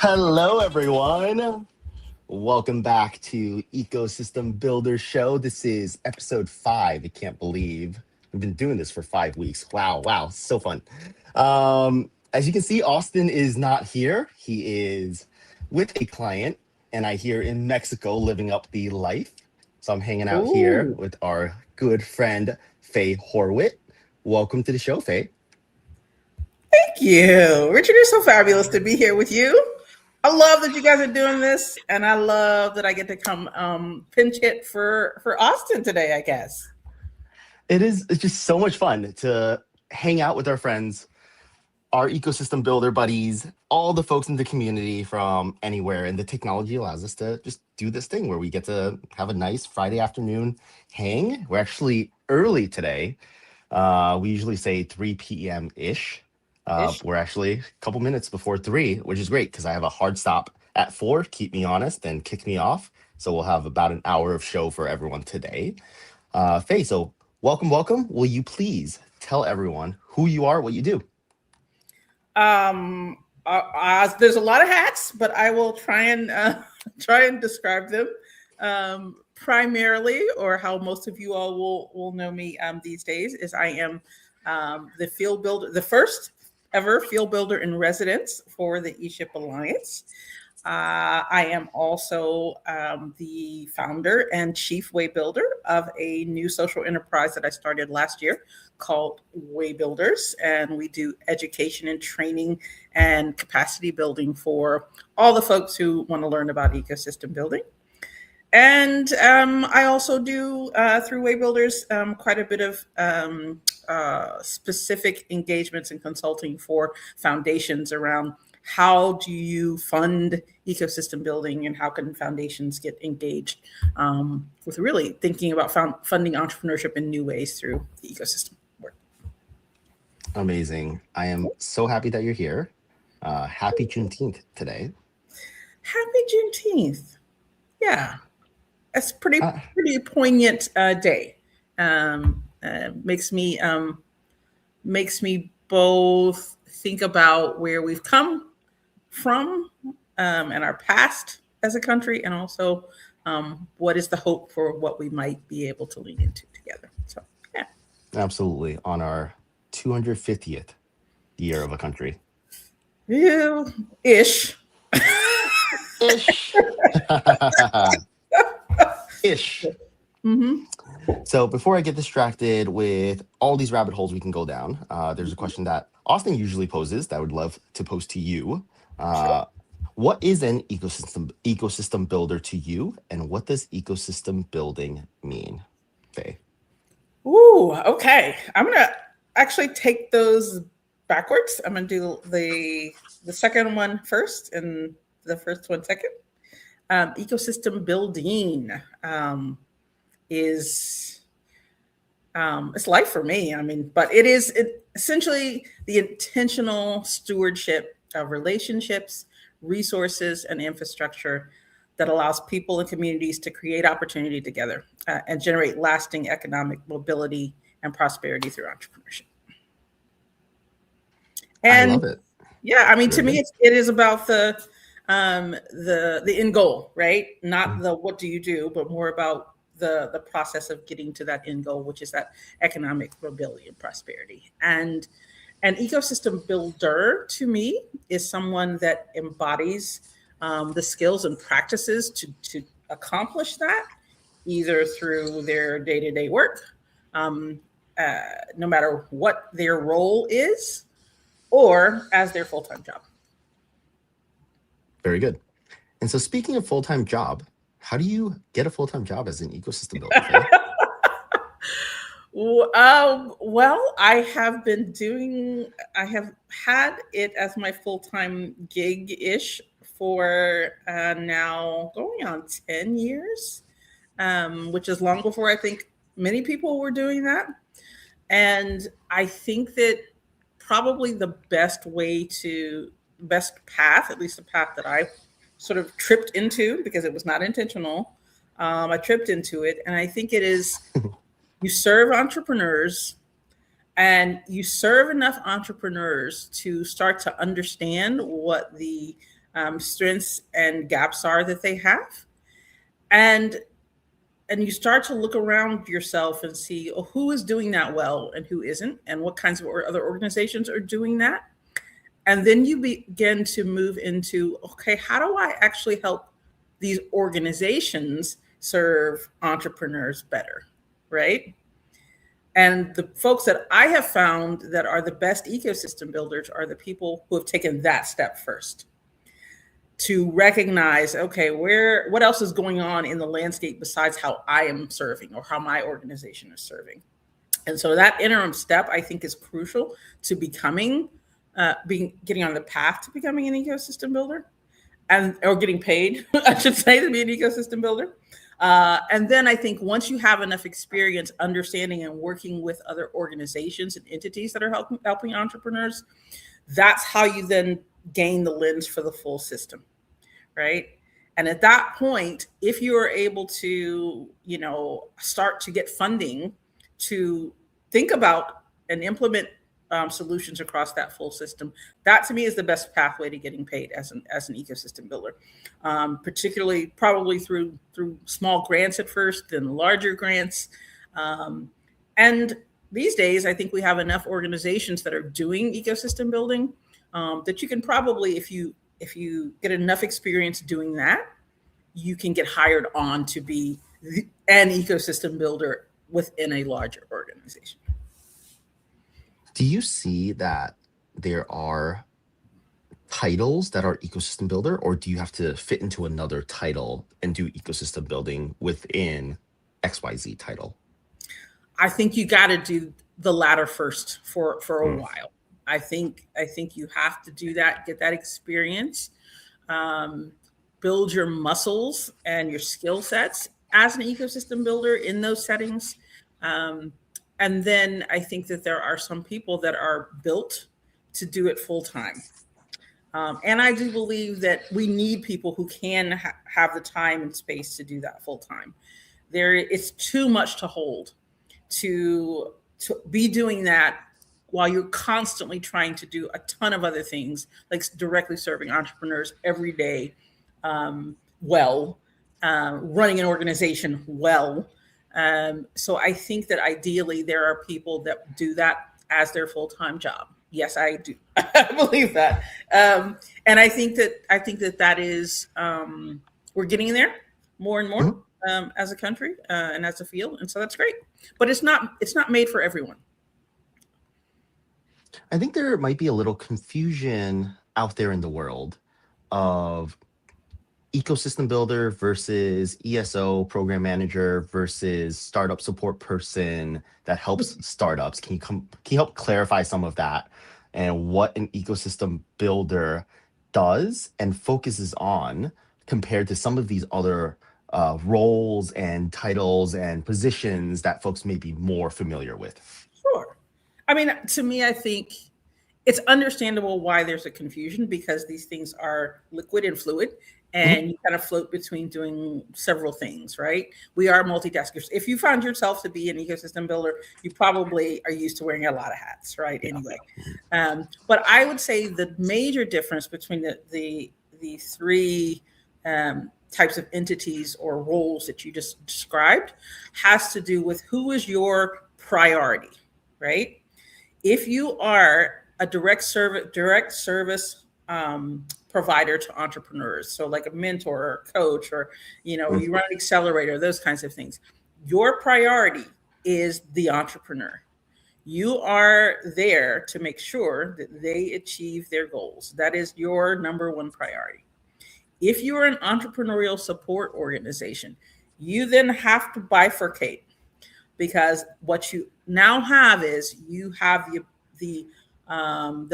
Hello, everyone. Welcome back to Ecosystem Builder Show. This is episode 5. I can't believe we've been doing this for 5 weeks. Wow, so fun. As you can see, Austin is not here. He is with a client, and I hear in Mexico living up the life. So I'm hanging out here Ooh, with our good friend, Fay Horwitt. Welcome to the show, Fay. thank you. Richard, you're so fabulous to be here with you. I love that you guys are doing this, and I love that I get to come pinch hit for Austin today, I guess. It's just so much fun to hang out with our friends, our ecosystem builder buddies, all the folks in the community from anywhere. And the technology allows us to just do this thing where we get to have a nice Friday afternoon hang. We're actually early today. We usually say 3 p.m. ish. Ish. We're actually a couple minutes before 3, which is great because I have a hard stop at 4, keep me honest, and kick me off. So we'll have about an hour of show for everyone today. Faye, so welcome. Will you please tell everyone who you are, what you do? There's a lot of hats, but I will try and try and describe them. Primarily, or how most of you all will know me these days, is I am the field builder, the first ever field builder in residence for the ESHIP Alliance. I am also the founder and chief WayBuilder of a new social enterprise that I started last year called WayBuilders. And we do education and training and capacity building for all the folks who want to learn about ecosystem building. And I also do, through WayBuilders, quite a bit of specific engagements and consulting for foundations around how do you fund ecosystem building and how can foundations get engaged with really thinking about funding entrepreneurship in new ways through the ecosystem work. Amazing. I am so happy that you're here. Happy Juneteenth today. Happy Juneteenth. Yeah, it's Uh, pretty poignant day. Makes me both think about where we've come from and our past as a country, and also what is the hope for what we might be able to lean into together. So, yeah. Absolutely. On our 250th year of a country. Yeah, ish. Ish. Ish. Mm-hmm. So before I get distracted with all these rabbit holes we can go down, there's a question that Austin usually poses that I would love to pose to you. Sure. Uh, what is an ecosystem builder to you, and what does ecosystem building mean, Faye? Ooh, okay. I'm gonna actually take those backwards. I'm gonna do the second one first and the first one second. Ecosystem building is it's life for me. I mean, but essentially the intentional stewardship of relationships, resources, and infrastructure that allows people and communities to create opportunity together and generate lasting economic mobility and prosperity through entrepreneurship. I And love it. yeah, I mean, to Very me, good. it is about the end goal, right? Not Mhm. the what do you do, but more about the process of getting to that end goal, which is that economic mobility and prosperity. And an ecosystem builder to me is someone that embodies the skills and practices to accomplish that, either through their day to day work, um, no matter what their role is, or as their full time job. Very good. And so, speaking of full time job, how do you get a full time job as an ecosystem builder, Faye? Well, I have had it as my full time gig ish for now going on 10 years, which is long before I think many people were doing that. And I think that probably the best path, at least the path that I sort of tripped into because it was not intentional. I tripped into it. And I think it is you serve entrepreneurs and you serve enough entrepreneurs to start to understand what the strengths and gaps are that they have. And you start to look around yourself and see, oh, who is doing that well and who isn't, and what kinds of other organizations are doing that. And then you begin to move into, okay, how do I actually help these organizations serve entrepreneurs better, right? And the folks that I have found that are the best ecosystem builders are the people who have taken that step first, to recognize, okay, what else is going on in the landscape besides how I am serving or how my organization is serving. And so that interim step, I think, is crucial to getting on the path to becoming an ecosystem builder, or getting paid, I should say, to be an ecosystem builder. And then I think once you have enough experience understanding and working with other organizations and entities that are helping entrepreneurs, that's how you then gain the lens for the full system, right? And at that point, if you are able to, start to get funding to think about and implement solutions across that full system, that to me is the best pathway to getting paid as an ecosystem builder, particularly probably through small grants at first, then larger grants. And these days, I think we have enough organizations that are doing ecosystem building that you can probably, if you get enough experience doing that, you can get hired on to be an ecosystem builder within a larger organization. Do you see that there are titles that are ecosystem builder, or do you have to fit into another title and do ecosystem building within XYZ title? I think you got to do the latter first for a while. I think you have to do that, get that experience, build your muscles and your skill sets as an ecosystem builder in those settings. And then I think that there are some people that are built to do it full time. And I do believe that we need people who can have the time and space to do that full time. It's too much to hold to be doing that while you're constantly trying to do a ton of other things, like directly serving entrepreneurs every day, running an organization well. So I think that ideally there are people that do that as their full-time job. Yes, I do. I believe that. And I think that is, we're getting there more and more as a country and as a field. And so that's great, but it's not made for everyone. I think there might be a little confusion out there in the world of ecosystem builder versus ESO, program manager, versus startup support person that helps startups. Can you help clarify some of that and what an ecosystem builder does and focuses on compared to some of these other roles and titles and positions that folks may be more familiar with? Sure. I mean, to me, I think it's understandable why there's a confusion, because these things are liquid and fluid, and you kind of float between doing several things, right? We are multitaskers. If you found yourself to be an ecosystem builder, you probably are used to wearing a lot of hats, right? Yeah. Anyway, but I would say the major difference between the three types of entities or roles that you just described has to do with who is your priority, right? If you are a direct service provider to entrepreneurs, so like a mentor or a coach, or you run an accelerator, those kinds of things, your priority is the entrepreneur. You are there to make sure that they achieve their goals. That is your number one priority. If you are an entrepreneurial support organization, you then have to bifurcate, because what you now have is you have the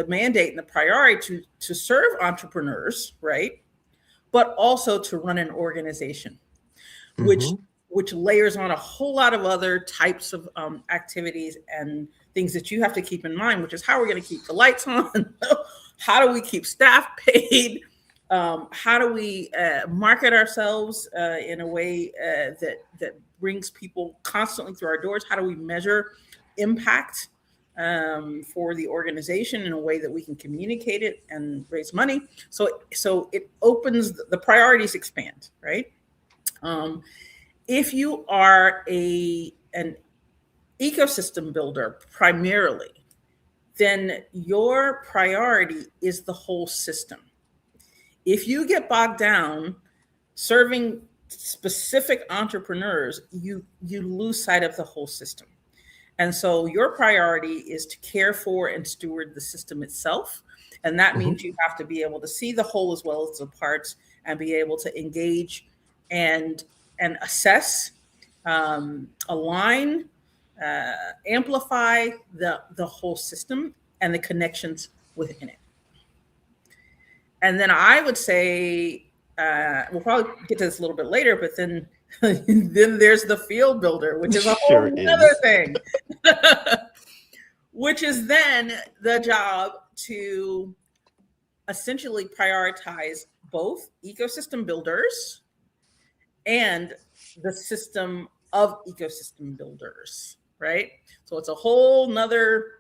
mandate and the priority to serve entrepreneurs, right? But also to run an organization, which layers on a whole lot of other types of activities and things that you have to keep in mind, which is how we're going to keep the lights on, how do we keep staff paid, how do we market ourselves in a way that brings people constantly through our doors, how do we measure impact, for the organization in a way that we can communicate it and raise money. So it opens, the priorities expand, right? If you are an ecosystem builder primarily, then your priority is the whole system. If you get bogged down serving specific entrepreneurs, you lose sight of the whole system. And so your priority is to care for and steward the system itself. And that means you have to be able to see the whole as well as the parts and be able to engage and assess, align, amplify the whole system and the connections within it. And then I would say, we'll probably get to this a little bit later, but then there's the field builder, which is a whole other thing, which is then the job to essentially prioritize both ecosystem builders and the system of ecosystem builders, right? So it's a whole nother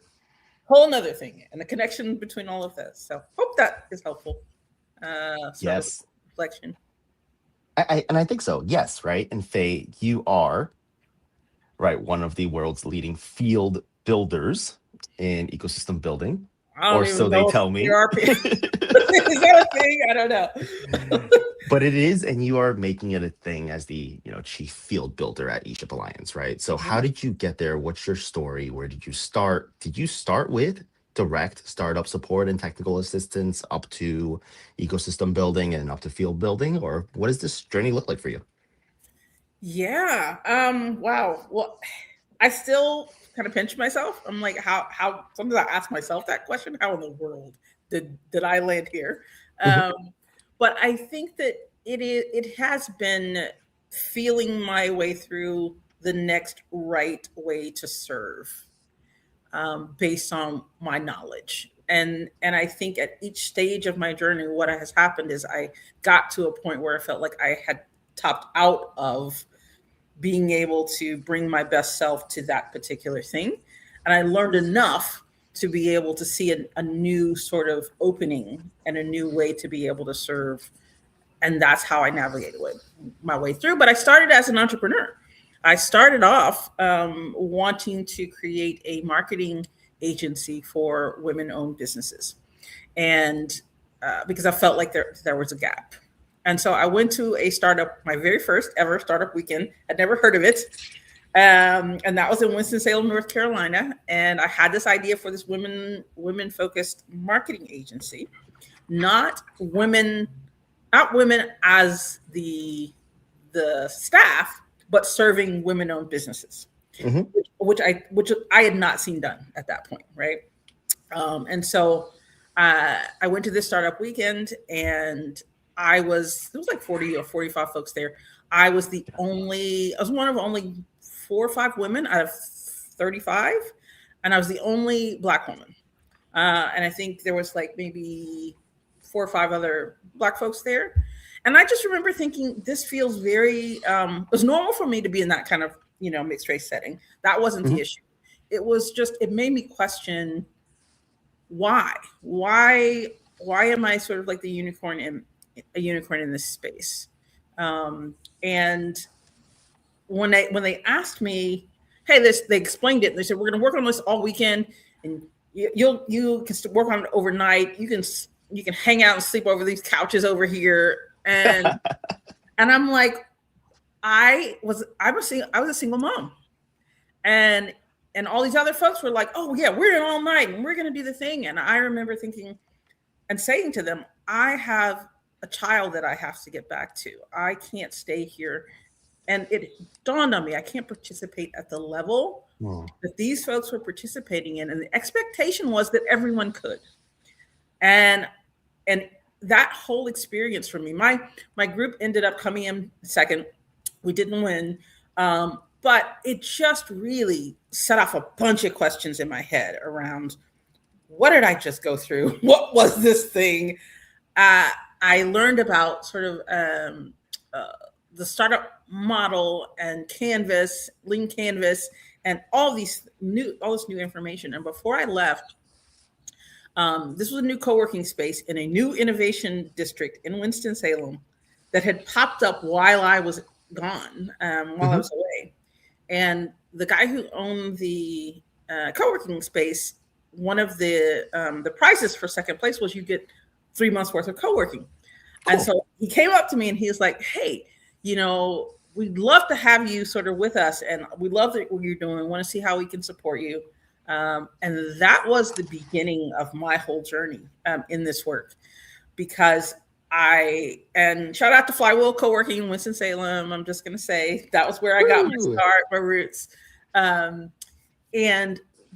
thing, and the connection between all of this. So hope that is helpful. Yes. Reflection. I think so. Yes. Right. And Fay, you are right. One of the world's leading field builders in ecosystem building, or so they tell me. Is that a thing? I don't know. But it is, and you are making it a thing as the chief field builder at ESHIP Alliance, right? So how did you get there? What's your story? Where did you start? Did you start with direct startup support and technical assistance up to ecosystem building and up to field building, or what does this journey look like for you? Yeah. Wow. Well, I still kind of pinch myself. I'm like, how sometimes I ask myself that question, how in the world did I land here? But I think that it has been feeling my way through the next right way to serve, based on my knowledge. And I think at each stage of my journey, what has happened is I got to a point where I felt like I had topped out of being able to bring my best self to that particular thing. And I learned enough to be able to see a new sort of opening and a new way to be able to serve. And that's how I navigated my way through. But I started as an entrepreneur. I started off wanting to create a marketing agency for women-owned businesses. And because I felt like there was a gap. And so I went to a startup, my very first ever startup weekend. I'd never heard of it. And that was in Winston-Salem, North Carolina. And I had this idea for this women-focused marketing agency, not women as the staff, but serving women-owned businesses, which I had not seen done at that point, right? And so I went to this startup weekend, and there was like 40 or 45 folks there. I was one of only 4 or 5 women out of 35, and I was the only Black woman. And I think there was like maybe 4 or 5 other Black folks there. And I just remember thinking, this feels very, it was normal for me to be in that kind of, mixed race setting. That wasn't the issue. It was just, it made me question why am I sort of like a unicorn in this space? And when they asked me, hey, they explained it. They said, we're going to work on this all weekend, and you can work on it overnight. You can hang out and sleep over these couches over here. And and I'm like, I was a single mom, and all these other folks were like, oh yeah, we're in all night and we're going to do the thing. And I remember thinking and saying to them, I have a child that I have to get back to. I can't stay here. And it dawned on me, I can't participate at the level that these folks were participating in. And the expectation was that everyone could. And that whole experience for me, my group ended up coming in second. We didn't win. But it just really set off a bunch of questions in my head around, what did I just go through? What was this thing? I learned about sort of the startup model and Canvas, Lean Canvas, and all this new information. And before I left, this was a new co-working space in a new innovation district in Winston-Salem that had popped up while I was gone, while I was away. And the guy who owned the co-working space, one of the prizes for second place was you get 3 months worth of co-working. Cool. And so he came up to me and he was like, hey, we'd love to have you sort of with us, and we love what you're doing. We want to see how we can support you. And that was the beginning of my whole journey in this work, because and shout out to Flywheel Co-working in Winston-Salem. I'm just going to say that was where I got my start, my roots. And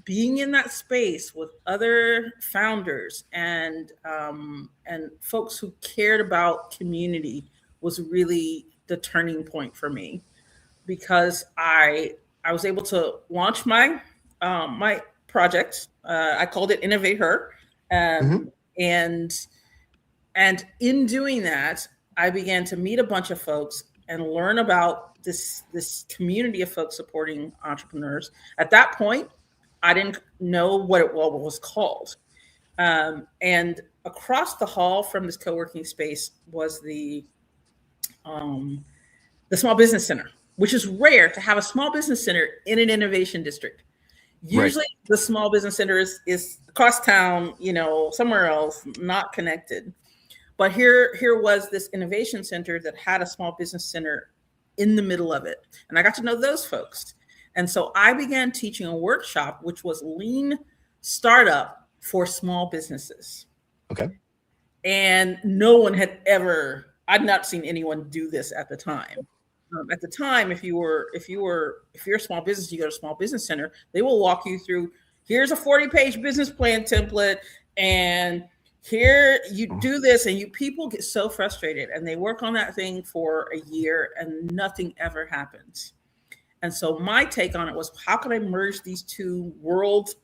being in that space with other founders and folks who cared about community was really the turning point for me, because I was able to launch my project. I called it Innovate Her. And in doing that, I began to meet a bunch of folks and learn about this community of folks supporting entrepreneurs. At that point, I didn't know what it was called. And across the hall from this co-working space was the Small Business Center, which is rare to have a small business center in an innovation district. Usually the small business center is across town, somewhere else, not connected. But here was this innovation center that had a small business center in the middle of it. And I got to know those folks. And so I began teaching a workshop, which was Lean Startup for small businesses. Okay. And no one I'd not seen anyone do this at the time. At the time, if you're a small business, you go to a small business center, they will walk you through, here's a 40-page business plan template, and here you do this, and people get so frustrated, and they work on that thing for a year and nothing ever happens. And so my take on it was, how can I merge these two worlds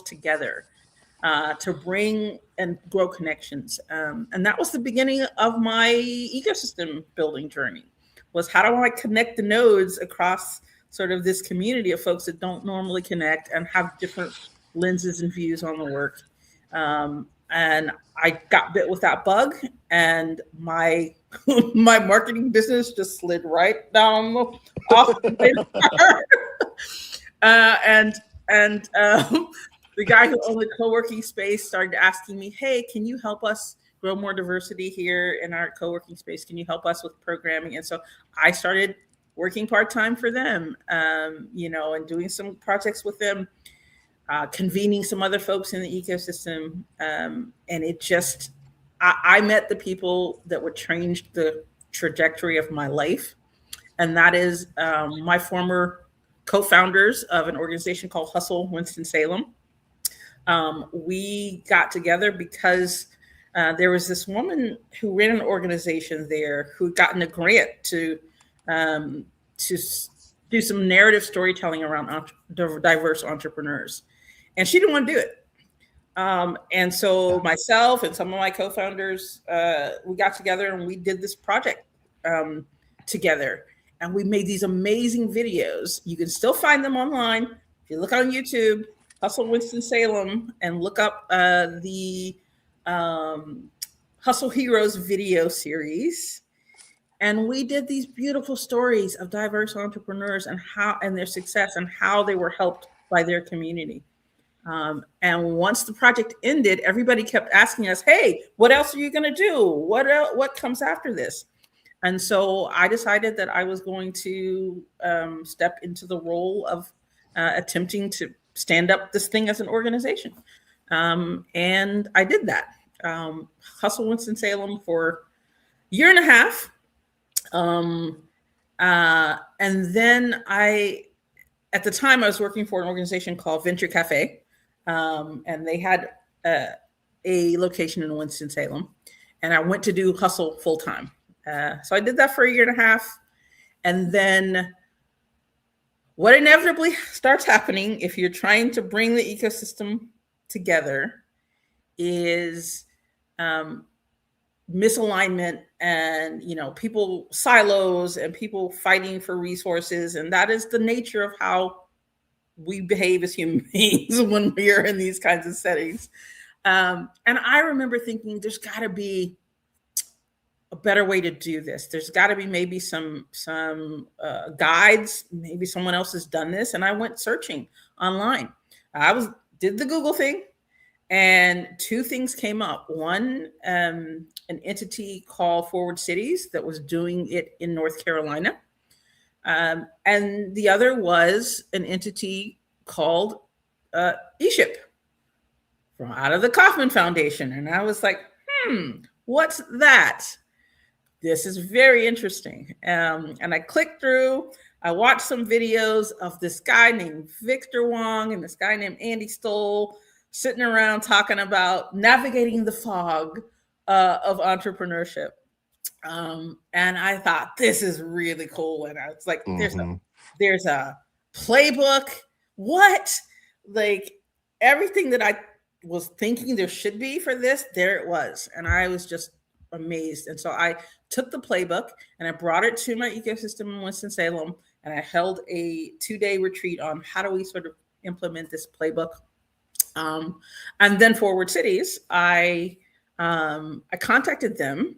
together to bring and grow connections? And that was the beginning of my ecosystem building journey, was how do I connect the nodes across sort of this community of folks that don't normally connect and have different lenses and views on the work. And I got bit with that bug, and my marketing business just slid right down off the the guy who owned the co-working space started asking me, hey, can you help us grow more diversity here in our co-working space? Can you help us with programming? And so I started working part-time for them, and doing some projects with them, convening some other folks in the ecosystem. And it just, I met the people that would change the trajectory of my life. And that is my former co-founders of an organization called Hustle Winston-Salem. We got together because there was this woman who ran an organization there who'd gotten a grant to do some narrative storytelling around diverse entrepreneurs. And she didn't want to do it. And so myself and some of my co-founders, we got together and we did this project together. And we made these amazing videos. You can still find them online. If you look on YouTube, Hustle Winston-Salem, and look up the Hustle Heroes video series. And we did these beautiful stories of diverse entrepreneurs and their success and how they were helped by their community. And once the project ended, everybody kept asking us, hey, what else are you going to do? What comes after this? And so I decided that I was going to step into the role of attempting to stand up this thing as an organization. And I did that. Hustle Winston-Salem for a year and a half. And then at the time I was working for an organization called Venture Cafe. And they had a location in Winston-Salem, and I went to do Hustle full time. So I did that for a year and a half. And then what inevitably starts happening if you're trying to bring the ecosystem together is misalignment and, people silos and people fighting for resources. And that is the nature of how we behave as human beings when we are in these kinds of settings. And I remember thinking, there's got to be a better way to do this. There's got to be maybe some guides. Maybe someone else has done this. And I went searching online. Did the Google thing, and two things came up. One, an entity called Forward Cities that was doing it in North Carolina. And the other was an entity called ESHIP from out of the Kauffman Foundation. And I was like, what's that? This is very interesting. And I clicked through, I watched some videos of this guy named Victor Wong and this guy named Andy Stoll sitting around talking about navigating the fog of entrepreneurship. And I thought, this is really cool. And I was like, there's a playbook. What? Like everything that I was thinking there should be for this, there it was. And I was just amazed. And so I took the playbook and I brought it to my ecosystem in Winston-Salem, and I held a 2-day retreat on how do we sort of implement this playbook. And then Forward Cities, I contacted them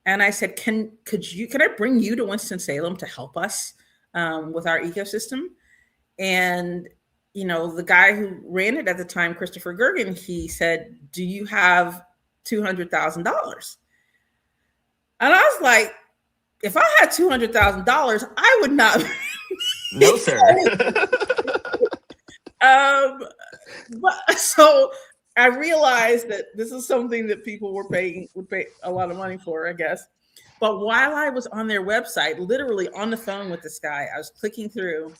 and I said, can I bring you to Winston-Salem to help us with our ecosystem? And the guy who ran it at the time, Christopher Gergen, he said, do you have $200,000? And I was like, if I had $200,000, I would not. No, sir. But so I realized that this is something that people would pay a lot of money for, I guess. But while I was on their website, literally on the phone with this guy, I was clicking through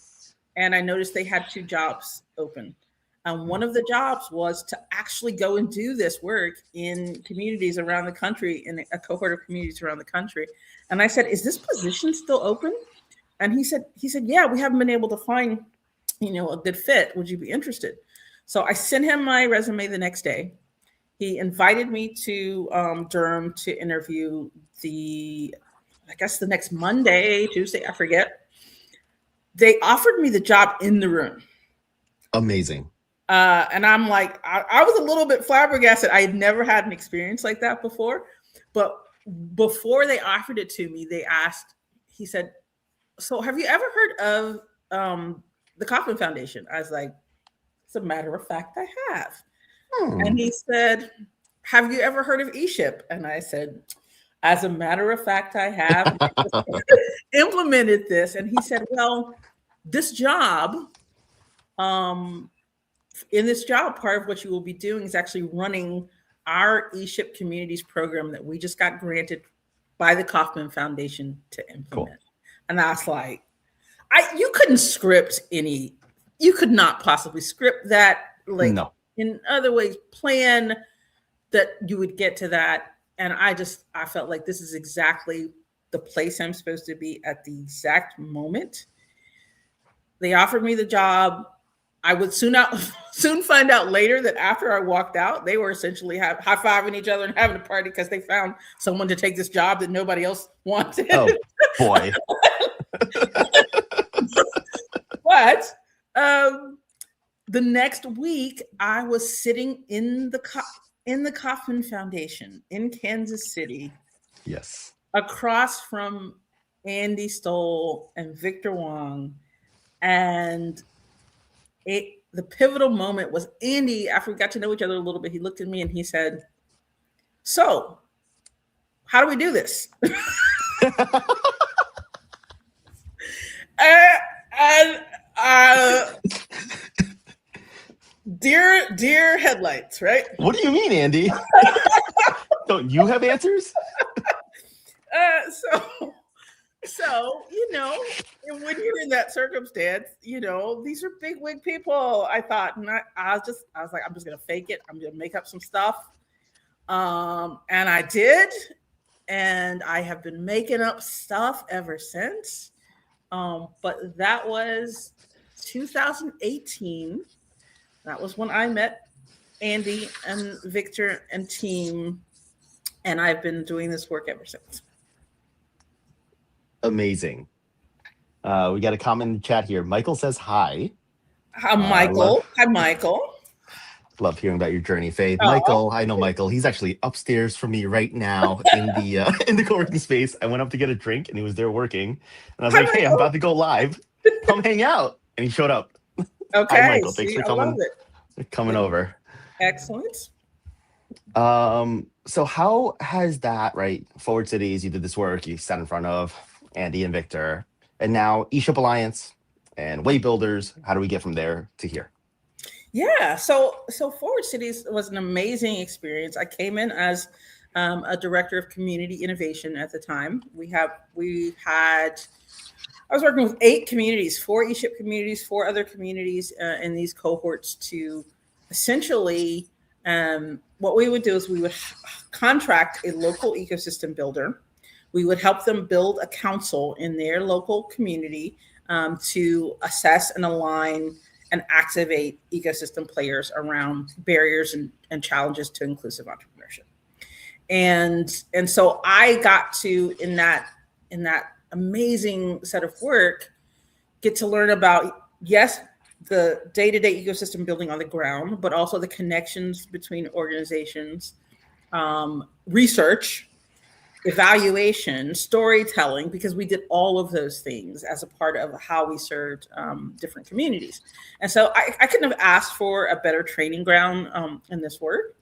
and I noticed they had 2 jobs open. And one of the jobs was to actually go and do this work in communities around the country, in a cohort of communities around the country. And I said, is this position still open? And he said, yeah, we haven't been able to find, a good fit. Would you be interested? So I sent him my resume the next day. He invited me to Durham to interview the next Monday, Tuesday, I forget. They offered me the job in the room. Amazing. And I'm like, I was a little bit flabbergasted. I had never had an experience like that before. But before they offered it to me, he said, so have you ever heard of the Kauffman Foundation? I was like, as a matter of fact, I have. And he said, have you ever heard of ESHIP? And I said, as a matter of fact, I have implemented this. And he said, well, this job, in this job, part of what you will be doing is actually running our ESHIP Communities program that we just got granted by the Kauffman Foundation to implement. Cool. And I was like, you could not possibly script that. Like, no. In other ways, plan that you would get to that. And I felt like this is exactly the place I'm supposed to be at the exact moment. They offered me the job. I would soon find out later that after I walked out, they were essentially high-fiving each other and having a party because they found someone to take this job that nobody else wanted. Oh, boy. But the next week, I was sitting in the Kauffman Foundation in Kansas City. Yes. Across from Andy Stoll and Victor Wong. And the pivotal moment was Andy, after we got to know each other a little bit, he looked at me and he said, so how do we do this? Dear headlights, right? What do you mean, Andy? Don't you have answers? So, when you're in that circumstance, these are big wig people. I thought, and I was like, I'm just going to fake it. I'm going to make up some stuff. And I did. And I have been making up stuff ever since. But that was 2018. That was when I met Andy and Victor and team. And I've been doing this work ever since. Amazing. We got a comment in the chat here. Michael says hi. Hi, Love Michael. Hi, Michael. love hearing about your journey, Faye. Oh, Michael, I know Michael. He's actually upstairs from me right now in the in the co-working space. I went up to get a drink and he was there working. And I was hi, like, hey, I'm Michael. about to go live. Come hang out. And he showed up. Hi, Okay. Michael. Thanks See, for I love coming it. over. Excellent. So how has that, right? Forward Cities, you did this work, you sat in front of Andy and Victor, and now eShip Alliance and WayBuilders. How do we get from there to here? Yeah. So Forward Cities was an amazing experience. I came in as a director of community innovation at the time. We had I was working with 8 communities, 4 eShip communities, 4 other communities in these cohorts to essentially, what we would do is we would contract a local ecosystem builder. We would help them build a council in their local community to assess and align and activate ecosystem players around barriers and challenges to inclusive entrepreneurship. And so I got to in that amazing set of work get to learn about, yes, the day-to-day ecosystem building on the ground, but also the connections between organizations, research, evaluation, storytelling, because we did all of those things as a part of how we served different communities. And so I couldn't have asked for a better training ground in this work.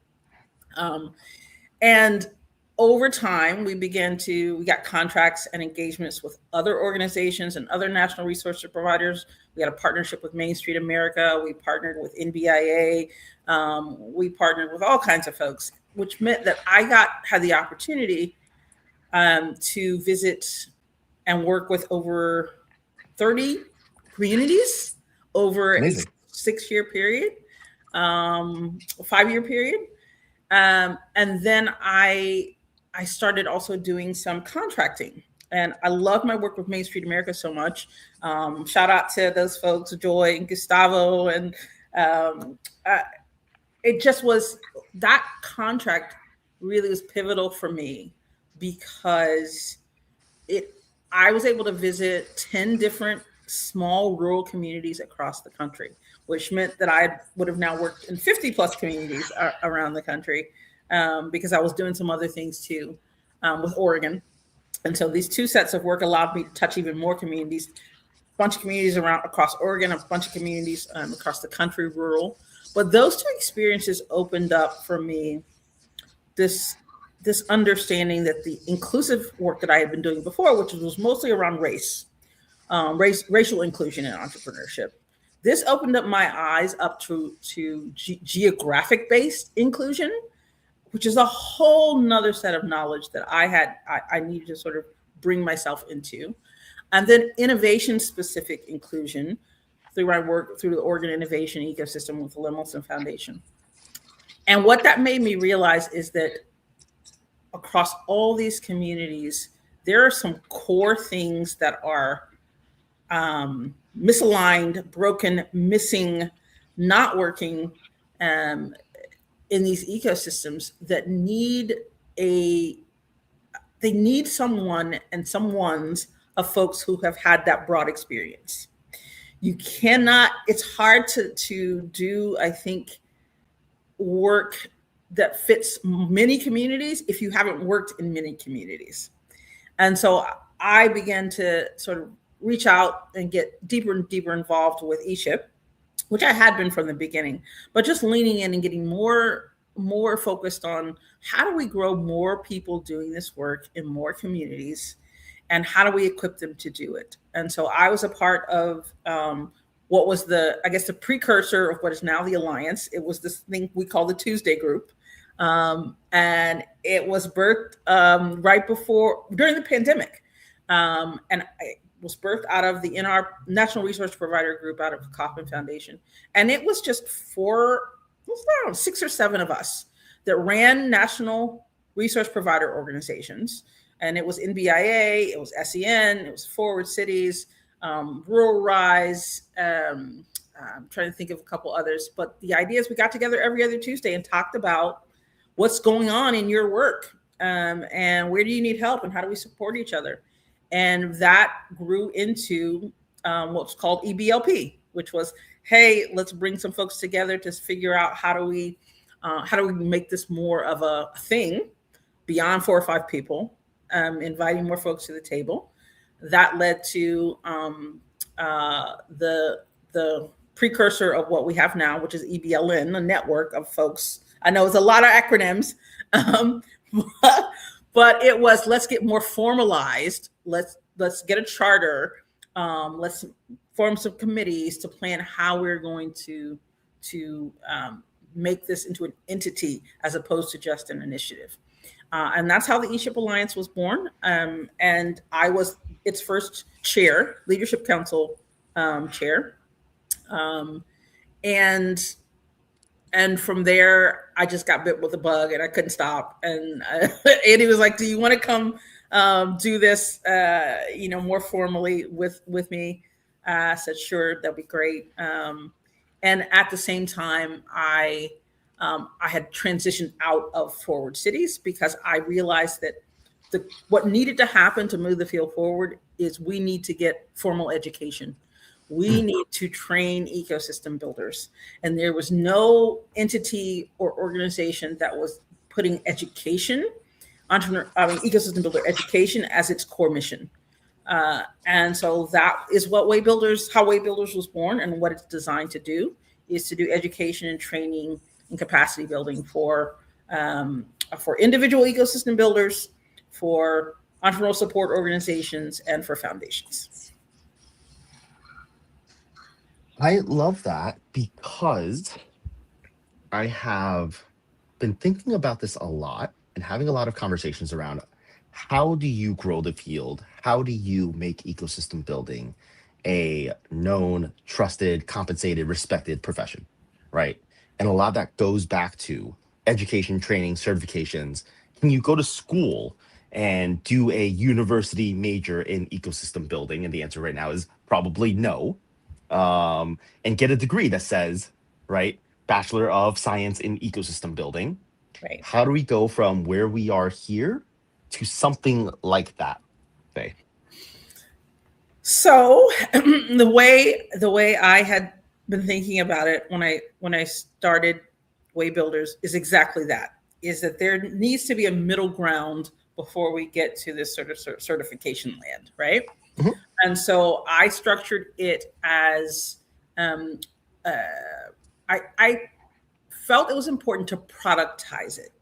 And over time, we got contracts and engagements with other organizations and other national resource providers. We had a partnership with Main Street America. We partnered with NBIA. We partnered with all kinds of folks, which meant that I had the opportunity to visit and work with over 30 communities over Amazing. a 6-year period, 5-year period. And then I started also doing some contracting. And I love my work with Main Street America so much. Shout out to those folks, Joy and Gustavo. And it just was, that contract really was pivotal for me because I was able to visit 10 different small rural communities across the country, which meant that I would have now worked in 50 plus communities around the country because I was doing some other things too with Oregon. And so these 2 sets of work allowed me to touch even more communities, a bunch of communities across Oregon, a bunch of communities across the country, rural. But those 2 experiences opened up for me this understanding that the inclusive work that I had been doing before, which was mostly around racial inclusion in entrepreneurship. This opened up my eyes up to geographic-based inclusion, which is a whole nother set of knowledge that I needed to sort of bring myself into. And then innovation-specific inclusion through my work through the Oregon Innovation Ecosystem with the Lemelson Foundation. And what that made me realize is that across all these communities, there are some core things that are misaligned, broken, missing, not working in these ecosystems that need someone and someones of folks who have had that broad experience. It's hard to do, I think, work that fits many communities if you haven't worked in many communities. And so I began to sort of reach out and get deeper and deeper involved with ESHIP, which I had been from the beginning, but just leaning in and getting more focused on how do we grow more people doing this work in more communities and how do we equip them to do it? And so I was a part of what was the precursor of what is now the Alliance. It was this thing we call the Tuesday Group. And it was birthed during the pandemic. And it was birthed out of the NR National Resource Provider Group out of Kauffman Foundation. And it was just 6 or 7 of us that ran national resource provider organizations. And it was NBIA, it was SEN, it was Forward Cities, Rural Rise. I'm trying to think of a couple others, but the idea is we got together every other Tuesday and talked about what's going on in your work and where do you need help and how do we support each other? And that grew into what's called EBLP, which was hey, let's bring some folks together to figure out how do we make this more of a thing beyond 4 or 5 people, inviting more folks to the table. That led to the precursor of what we have now, which is EBLN, a network of folks. I know it's a lot of acronyms, but it was, let's get more formalized. Let's get a charter. Let's form some committees to plan how we're going to make this into an entity as opposed to just an initiative. And that's how the ESHIP Alliance was born. And I was its first chair, leadership council chair. And from there, I just got bit with a bug and I couldn't stop. And Andy was like, do you want to come do this, more formally with me? I said, sure, that'd be great. And at the same time, I had transitioned out of Forward Cities because I realized that what needed to happen to move the field forward is we need to get formal education. We need to train ecosystem builders. And there was no entity or organization that was putting education, ecosystem builder education as its core mission. And so that is what how WayBuilders was born, and what it's designed to do is to do education and training and capacity building for individual ecosystem builders, for entrepreneurial support organizations, and for foundations. I love that because I have been thinking about this a lot and having a lot of conversations around how do you grow the field? How do you make ecosystem building a known, trusted, compensated, respected profession, right? And a lot of that goes back to education, training, certifications. Can you go to school and do a university major in ecosystem building? And the answer right now is probably no. And get a degree that says, right, Bachelor of Science in Ecosystem Building. Right. How do we go from where we are here to something like that, Fay? So the way I had been thinking about it when I started WayBuilders is exactly that, is that there needs to be a middle ground before we get to this sort of certification land, right? Mm-hmm. And so I structured it as I felt it was important to productize it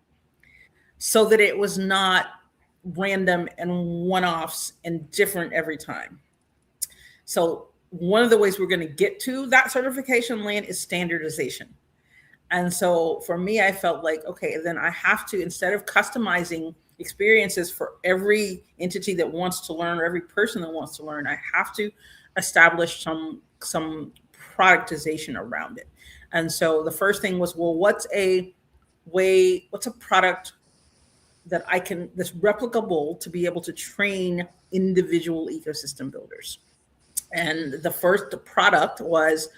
so that it was not random and one-offs and different every time. So one of the ways we're going to get to that certification land is standardization. And so for me, I felt like, okay, then I have to, instead of customizing experiences for every entity that wants to learn or every person that wants to learn, I have to establish some productization around it. And so the first thing was, well, what's a product that that's replicable to be able to train individual ecosystem builders? And the first product was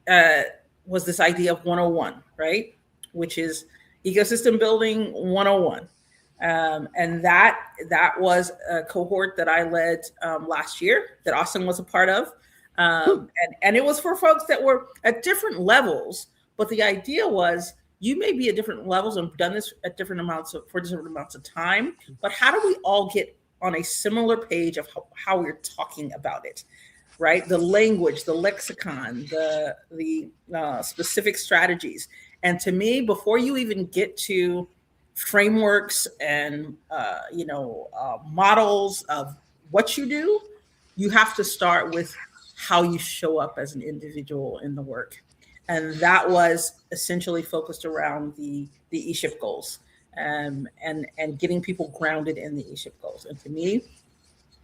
this idea of 101, right? Which is ecosystem building 101. And that was a cohort that I led last year that Austin was a part of. And it was for folks that were at different levels, but the idea was you may be at different levels and done this at different amounts of time, but how do we all get on a similar page of how we're talking about it, right? The language, the lexicon, the specific strategies. And to me, before you even get to frameworks and models of what you do, you have to start with how you show up as an individual in the work. And that was essentially focused around the ESHIP goals and getting people grounded in the ESHIP goals. And to me,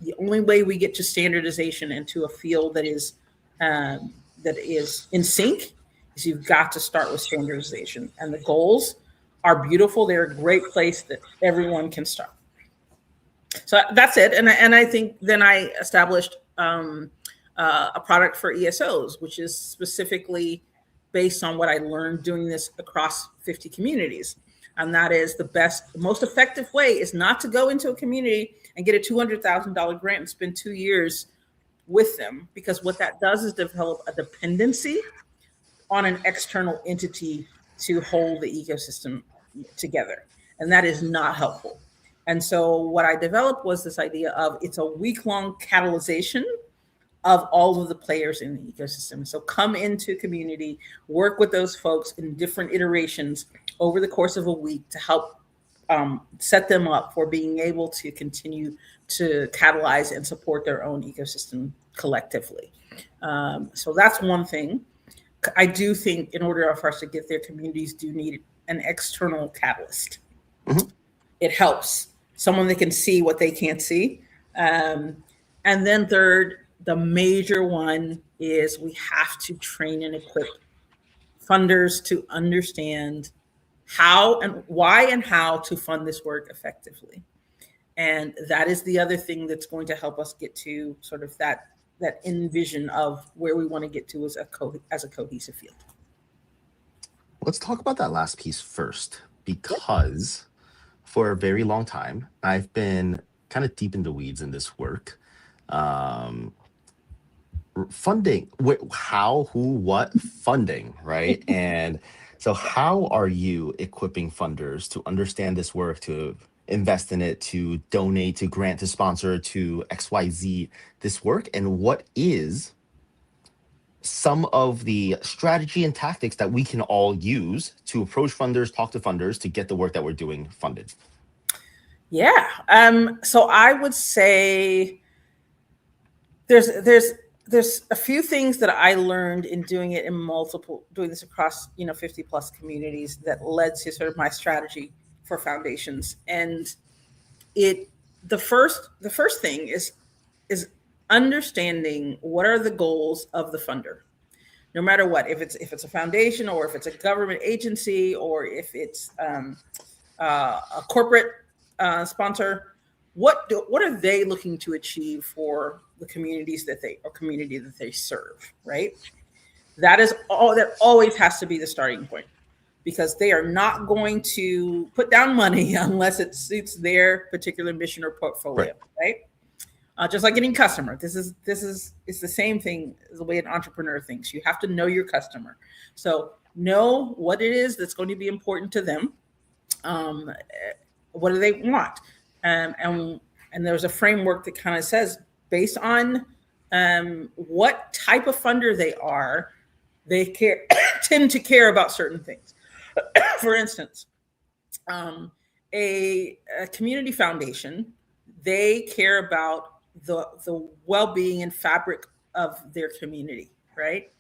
the only way we get to standardization and to a field that is in sync is you've got to start with standardization. And the goals are beautiful. They're a great place that everyone can start. So that's it. And I think then I established a product for ESOs, which is specifically based on what I learned doing this across 50 communities. And that is the most effective way is not to go into a community and get a $200,000 grant and spend 2 years with them, because what that does is develop a dependency on an external entity to hold the ecosystem together. And that is not helpful. And so what I developed was this idea of it's a week-long catalyzation of all of the players in the ecosystem. So come into community, work with those folks in different iterations over the course of a week to help set them up for being able to continue to catalyze and support their own ecosystem collectively. So that's one thing. I do think in order for us to get there, communities do need an external catalyst. Mm-hmm. It helps someone that can see what they can't see. And then third, the major one is we have to train and equip funders to understand how and why and how to fund this work effectively. And that is the other thing that's going to help us get to sort of that envision of where we want to get to as a cohesive field. Let's talk about that last piece first, because for a very long time, I've been kind of deep in the weeds in this work. Funding, how, who, what, funding, right? And so how are you equipping funders to understand this work, to invest in it, to donate, to grant, to sponsor, to XYZ this work? And what is some of the strategy and tactics that we can all use to approach funders, talk to funders, to get the work that we're doing funded? Yeah. So I would say there's a few things that I learned in doing it doing this across 50 plus communities that led to sort of my strategy for foundations. And the first thing is understanding what are the goals of the funder, no matter what, if it's a foundation or if it's a government agency or if it's a corporate sponsor. What are they looking to achieve for the community that they serve, right? That is all. That always has to be the starting point, because they are not going to put down money unless it suits their particular mission or portfolio, right? Just like getting customer. It's the same thing as the way an entrepreneur thinks. You have to know your customer. So know what it is that's going to be important to them. What do they want? And there's a framework that kind of says, based on what type of funder they are, they tend to care about certain things. For instance, a community foundation, they care about the well-being and fabric of their community, right?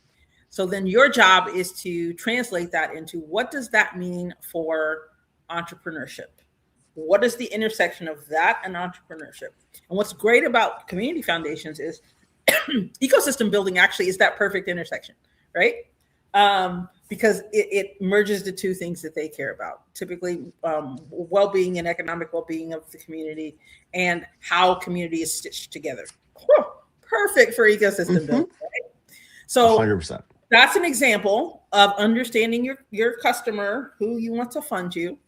So then your job is to translate that into what does that mean for entrepreneurship? What is the intersection of that and entrepreneurship? And what's great about community foundations is ecosystem building actually is that perfect intersection, right? Because it merges the two things that they care about, typically well-being and economic well-being of the community and how community is stitched together. Whew, perfect for ecosystem building, right? So 100%. That's an example of understanding your customer, who you want to fund you.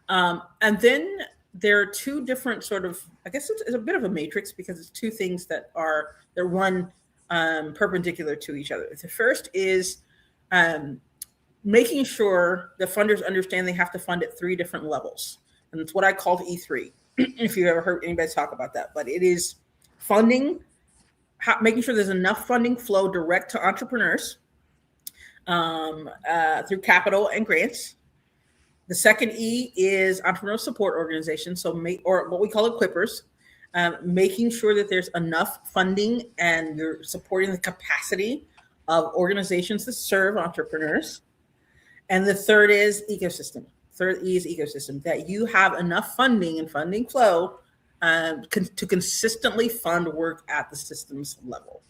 And then there are two different sort of, I guess it's a bit of a matrix, because it's two things that run perpendicular to each other. The first is making sure the funders understand they have to fund at three different levels. And it's what I call E3, if you've ever heard anybody talk about that. But it is funding, making sure there's enough funding flow direct to entrepreneurs through capital and grants. The second E is entrepreneurial support organizations, or what we call equippers, making sure that there's enough funding and you're supporting the capacity of organizations that serve entrepreneurs. And the third is ecosystem. Third E is ecosystem, that you have enough funding and funding flow to consistently fund work at the systems level.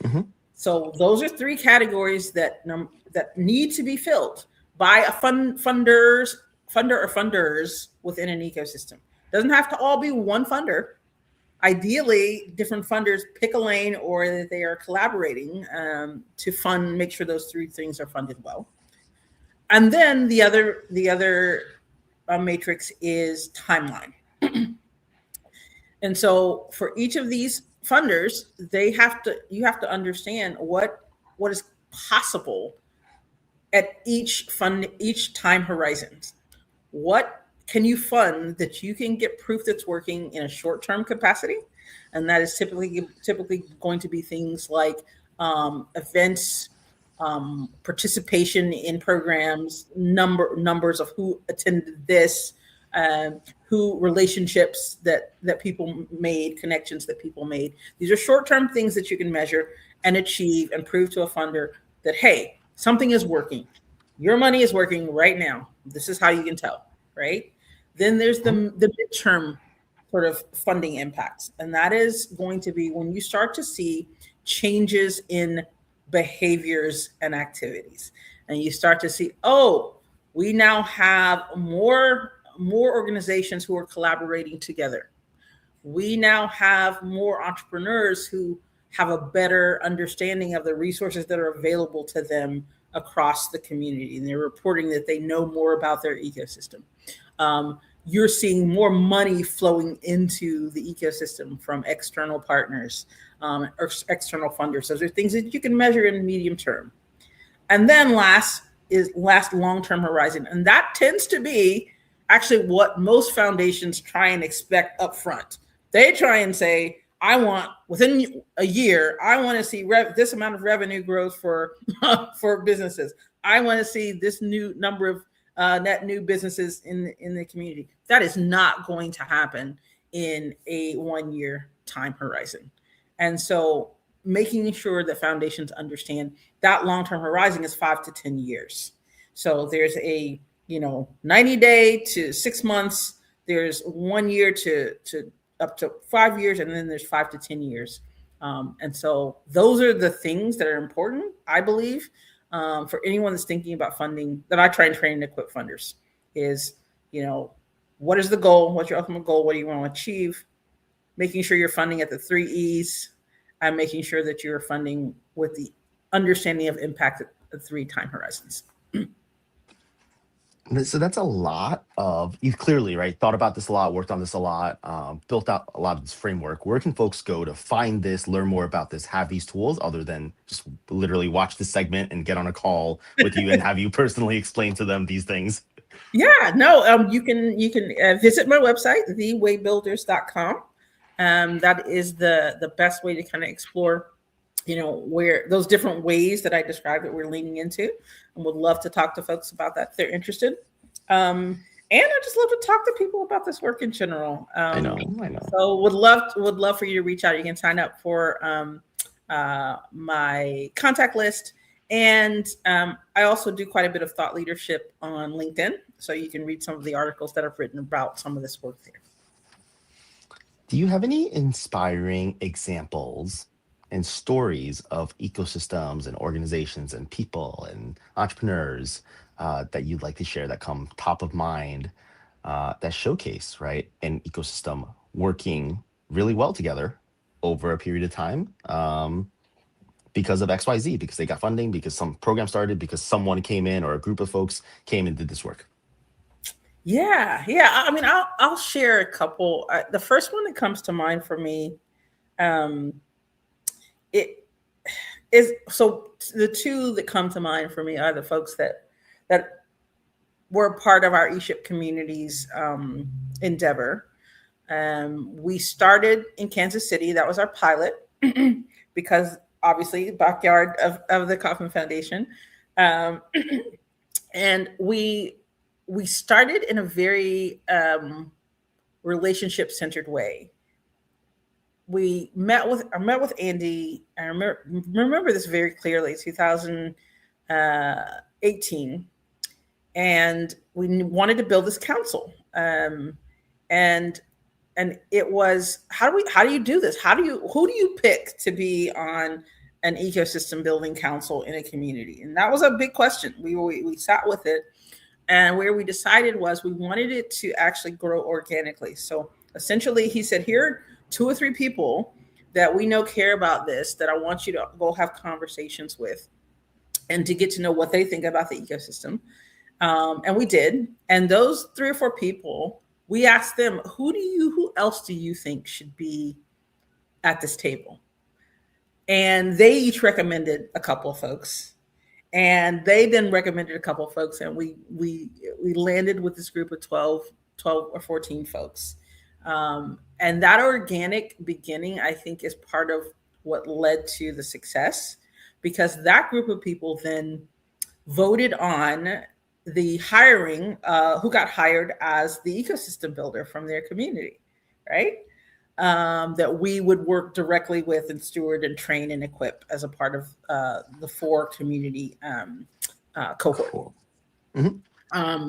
Mm-hmm. So those are three categories that need to be filled by a funder or funders within an ecosystem. Doesn't have to all be one funder. Ideally, different funders pick a lane, or that they are collaborating to make sure those three things are funded well. And then the other matrix is timeline. And so for each of these funders, you have to understand what is possible at each time horizon. What can you fund that you can get proof that's working in a short-term capacity? And that is typically going to be things like events, participation in programs, numbers of who attended this, who relationships that people made, connections that people made. These are short-term things that you can measure and achieve and prove to a funder that, hey, something is working. Your money is working right now. This is how you can tell, right? Then there's the midterm sort of funding impacts. And that is going to be when you start to see changes in behaviors and activities. And you start to see, oh, we now have more organizations who are collaborating together. We now have more entrepreneurs who have a better understanding of the resources that are available to them across the community. And they're reporting that they know more about their ecosystem. You're seeing more money flowing into the ecosystem from external partners or external funders. Those are things that you can measure in the medium term. And then last long-term horizon. And that tends to be actually what most foundations try and expect up front. They try and say, I want within a year, I want to see this amount of revenue growth for businesses. I want to see this new number of net new businesses in the community. That is not going to happen in a 1-year time horizon. And so making sure that foundations understand that long-term horizon is 5 to 10 years. So there's a 90-day to 6 months, there's 1 year to up to 5 years, and then there's 5 to 10 years. And so those are the things that are important, I believe, for anyone that's thinking about funding, that I try and train and equip funders is, what is the goal? What's your ultimate goal? What do you want to achieve? Making sure you're funding at the 3 E's and making sure that you're funding with the understanding of impact at the 3 time horizons. So that's a lot of, you've clearly, right, thought about this a lot, worked on this a lot, built out a lot of this framework. Where can folks go to find this, learn more about this, have these tools, other than just literally watch this segment and get on a call with you and have you personally explain to them these things? Yeah, no, you can visit my website, WayBuilders.com. That is the best way to kind of explore, where those different ways that I described that we're leaning into, and would love to talk to folks about that if they're interested. And I just love to talk to people about this work in general. I know. So would love for you to reach out. You can sign up for my contact list. And I also do quite a bit of thought leadership on LinkedIn. So you can read some of the articles that I've written about some of this work there. Do you have any inspiring examples and stories of ecosystems and organizations and people and entrepreneurs that you'd like to share that come top of mind that showcase, right, an ecosystem working really well together over a period of time because of XYZ, because they got funding, because some program started, because someone came in or a group of folks came and did this work? Yeah. I mean, I'll share a couple. The first one that comes to mind for me, it is, so the two that come to mind for me are the folks that were part of our ESHIP community's endeavor. We started in Kansas City. That was our pilot because obviously backyard of the Kauffman Foundation. And we started in a very relationship-centered way. I met with Andy. I remember this very clearly, 2018, and we wanted to build this council. And it was, how do you do this? Who do you pick to be on an ecosystem building council in a community? And that was a big question. We sat with it, and where we decided was we wanted it to actually grow organically. So essentially, he said, here are 2 or 3 people that we know care about this, that I want you to go have conversations with and to get to know what they think about the ecosystem. And we did. And those 3 or 4 people, we asked them, who else do you think should be at this table. And they each recommended a couple of folks. And they then recommended a couple of folks. And we landed with this group of 12 or 14 folks. And that organic beginning, I think, is part of what led to the success, because that group of people then voted on the hiring, who got hired as the ecosystem builder from their community, right? That we would work directly with and steward and train and equip as a part of the 4 community cohort. Cool. Mm-hmm.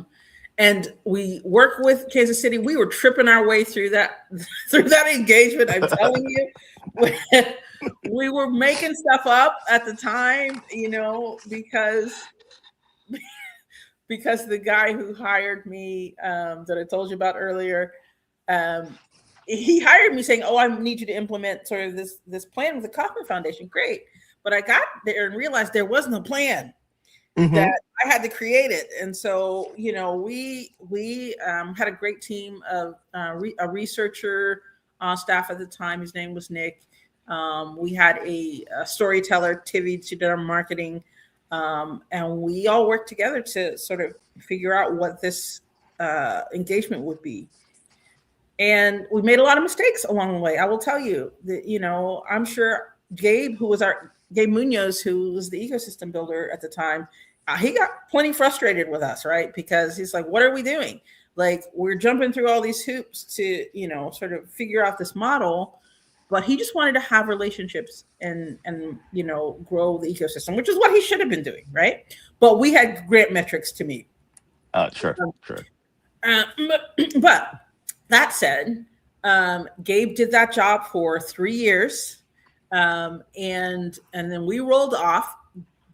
And we work with Kansas City. We were tripping our way through that engagement. I'm telling you, we were making stuff up at the time, because the guy who hired me, that I told you about earlier, he hired me saying, "Oh, I need you to implement sort of this plan with the Kauffman Foundation." Great, but I got there and realized there was no plan. Mm-hmm. That I had to create it. And so, we had a great team of a researcher on staff at the time. His name was Nick. We had a storyteller, Tivy, she did our marketing. And we all worked together to sort of figure out what this engagement would be. And we made a lot of mistakes along the way. I will tell you that, I'm sure Gabe Munoz, who was the ecosystem builder at the time, he got plenty frustrated with us, right? Because he's like, what are we doing? Like, we're jumping through all these hoops to, sort of figure out this model. But he just wanted to have relationships and grow the ecosystem, which is what he should have been doing, right? But we had grant metrics to meet. Sure. But that said, Gabe did that job for 3 years. And then we rolled off.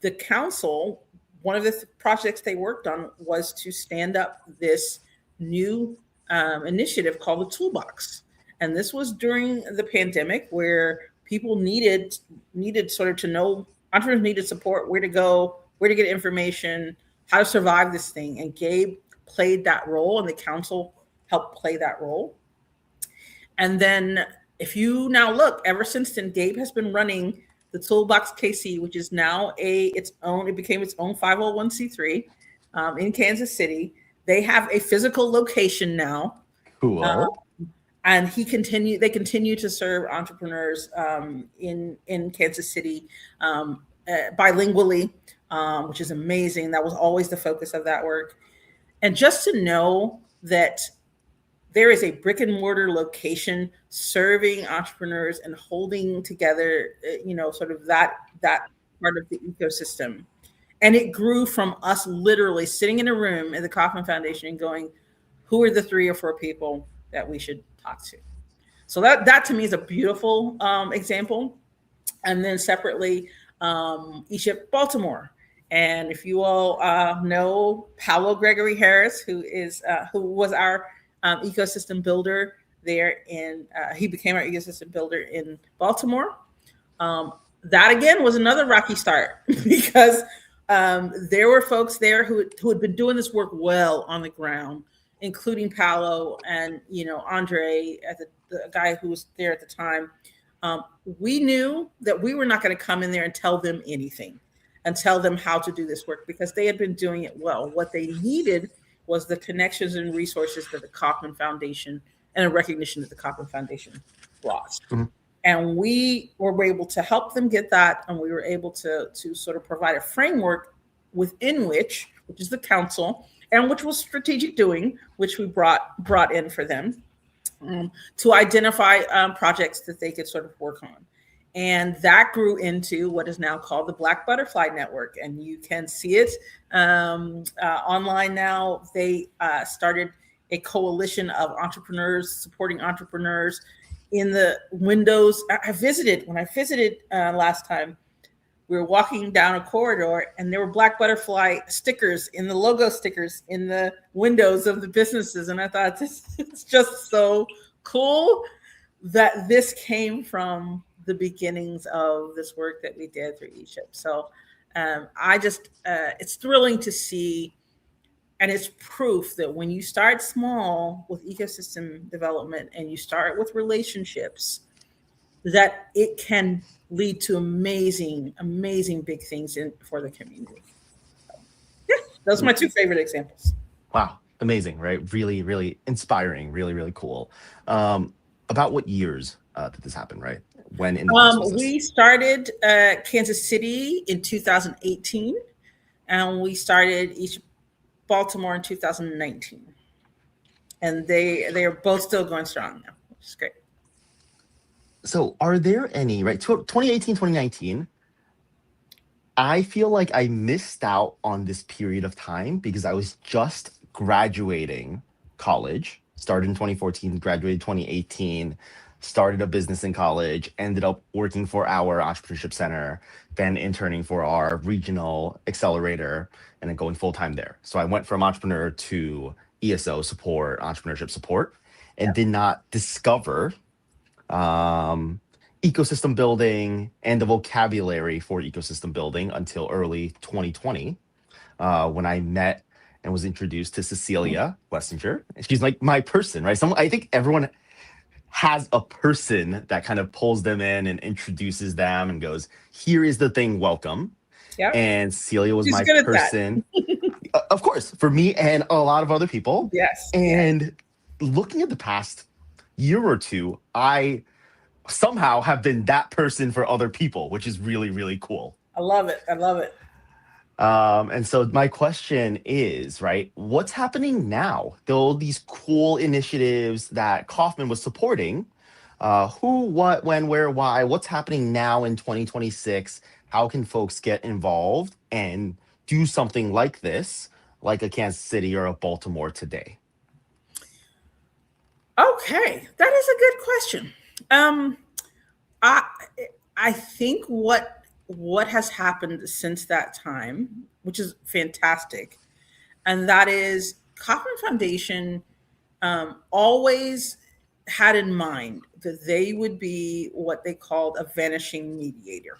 The council, one of the projects they worked on was to stand up this new initiative called the Toolbox. And this was during the pandemic, where people needed sort of to know, entrepreneurs needed support, where to go, where to get information, how to survive this thing. And Gabe played that role, and the council helped play that role. And then if you now look, ever since then, Gabe has been running the Toolbox KC, which is now it became its own 501c3 in Kansas City. They have a physical location now. Cool. And they continue to serve entrepreneurs in Kansas City bilingually, which is amazing. That was always the focus of that work. And just to know that there is a brick and mortar location serving entrepreneurs and holding together, sort of that part of the ecosystem. And it grew from us literally sitting in a room at the Kauffman Foundation and going, who are the 3 or 4 people that we should talk to? So that to me is a beautiful example. And then separately, ESHIP Baltimore. And if you all know Paolo Gregory Harris, who was our ecosystem builder there he became our ecosystem builder in Baltimore. That again was another rocky start because there were folks there who had been doing this work well on the ground, including Paolo and Andre, the guy who was there at the time. We knew that we were not going to come in there and tell them anything and tell them how to do this work, because they had been doing it well. What they needed was the connections and resources that the Kauffman Foundation and a recognition that the Kauffman Foundation brought. Mm-hmm. And we were able to help them get that. And we were able to sort of provide a framework within which is the council, and which was strategic doing, which we brought in for them to identify projects that they could sort of work on. And that grew into what is now called the Black Butterfly Network. And you can see it online now. They started a coalition of entrepreneurs supporting entrepreneurs in the windows. When I visited last time, we were walking down a corridor and there were black butterfly stickers the logo stickers in the windows of the businesses. And I thought, it's just so cool that this came from the beginnings of this work that we did through ESHIP. So it's thrilling to see. And it's proof that when you start small with ecosystem development and you start with relationships, that it can lead to amazing, amazing big things for the community. Yeah, those are my two favorite examples. Wow, amazing, right? Really, really inspiring. Really, really cool. About what years did this happen, right? When in the past was this? We started Kansas City in 2018, and we started Baltimore in 2019. And they are both still going strong now, which is great. So are there any, right? 2018, 2019, I feel like I missed out on this period of time because I was just graduating college, started in 2014, graduated 2018, started a business in college, ended up working for our entrepreneurship center, then interning for our regional accelerator, and then going full time there. So I went from entrepreneur to ESO support, entrepreneurship support, and did not discover ecosystem building and the vocabulary for ecosystem building until early 2020, when I met and was introduced to Cecilia Westinger. She's like my person, right? I think everyone has a person that kind of pulls them in and introduces them and goes, here is the thing, welcome. Yeah. And Celia was my person. Of course, for me and a lot of other people. Yes. And looking at the past year or two, I somehow have been that person for other people, which is really, really cool. I love it. I love it. And so my question is, right, what's happening now? All these cool initiatives that Kaufman was supporting, who, what, when, where, why, what's happening now in 2026? How can folks get involved and do something like this, like a Kansas City or a Baltimore today? Okay, that is a good question. I think what has happened since that time, which is fantastic, and that is Kaufman Foundation always had in mind that they would be what they called a vanishing mediator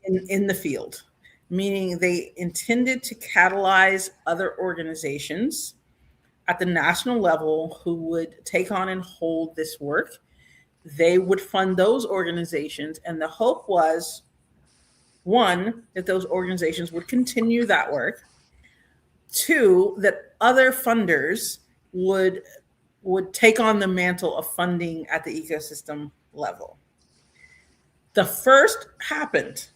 in the field, meaning they intended to catalyze other organizations at the national level who would take on and hold this work. They would fund those organizations, and the hope was, one, that those organizations would continue that work. Two, that other funders would take on the mantle of funding at the ecosystem level. The first happened.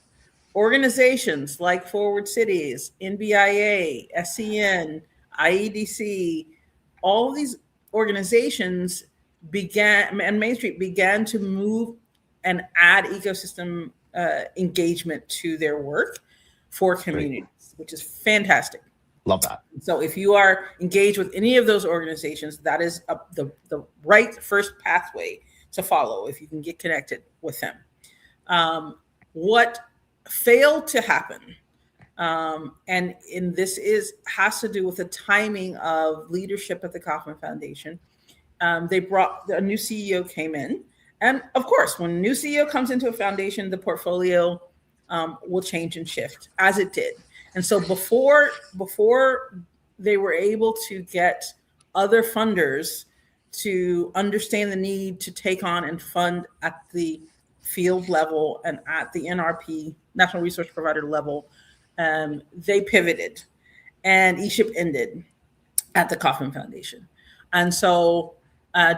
Organizations like Forward Cities, NBIA, SCN, IEDC, all of these organizations began, and Main Street began to move and add ecosystem engagement to their work for communities, which is fantastic. Love that. So if you are engaged with any of those organizations, that is the right first pathway to follow if you can get connected with them. What failed to happen, and this has to do with the timing of leadership at the Kaufman Foundation. They brought a new CEO came in, and of course, when a new CEO comes into a foundation, the portfolio will change and shift, as it did. And so before they were able to get other funders to understand the need to take on and fund at the field level and at the NRP, National Resource Provider level, they pivoted, and ESHIP ended at the Kaufman Foundation. And so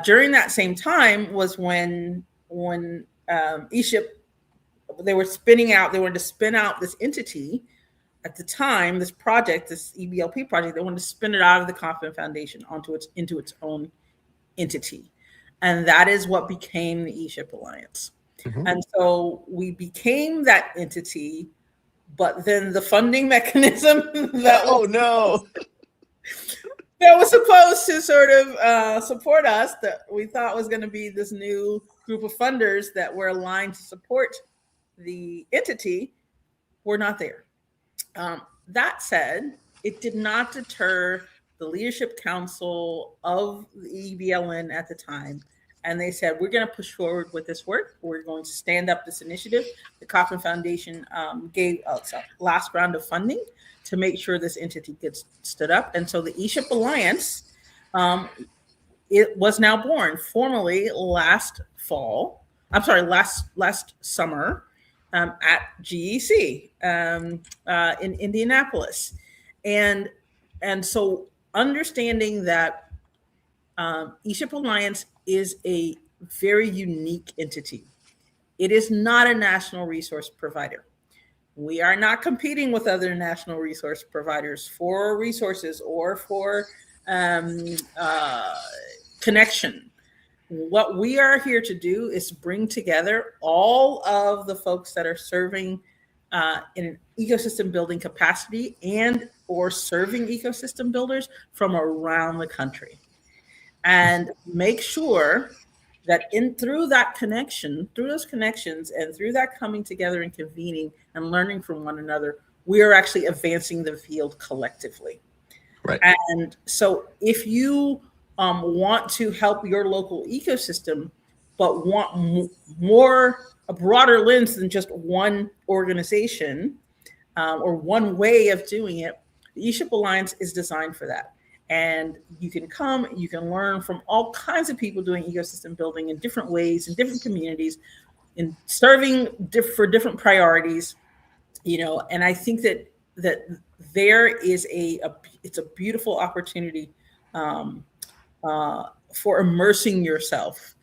during that same time was when ESHIP, they wanted to spin out this entity at the time, this project, this EBLP project. They wanted to spin it out of the Kaufman Foundation into its own entity. And that is what became the ESHIP Alliance. Mm-hmm. And so we became that entity, but then the funding mechanism that was supposed to sort of support us, that we thought was going to be this new group of funders that were aligned to support the entity, were not there. That said, it did not deter the leadership council of the EBLN at the time. And they said, we're going to push forward with this work. We're going to stand up this initiative. The Kaufman Foundation gave a last round of funding to make sure this entity gets stood up. And so the ESHIP Alliance, it was now born formally last fall. I'm sorry, last summer at GEC in Indianapolis, and so understanding that ESHIP Alliance is a very unique entity. It is not a national resource provider. We are not competing with other national resource providers for resources or for connection. What we are here to do is bring together all of the folks that are serving in an ecosystem building capacity and or serving ecosystem builders from around the country, and make sure that through those connections and through that coming together and convening and learning from one another, we are actually advancing the field collectively. Right. And so if you want to help your local ecosystem, but want a broader lens than just one organization or one way of doing it, the ESHIP Alliance is designed for that. And you can come, you can learn from all kinds of people doing ecosystem building in different ways, in different communities, in serving for different priorities, and I think that there is it's a beautiful opportunity for immersing yourself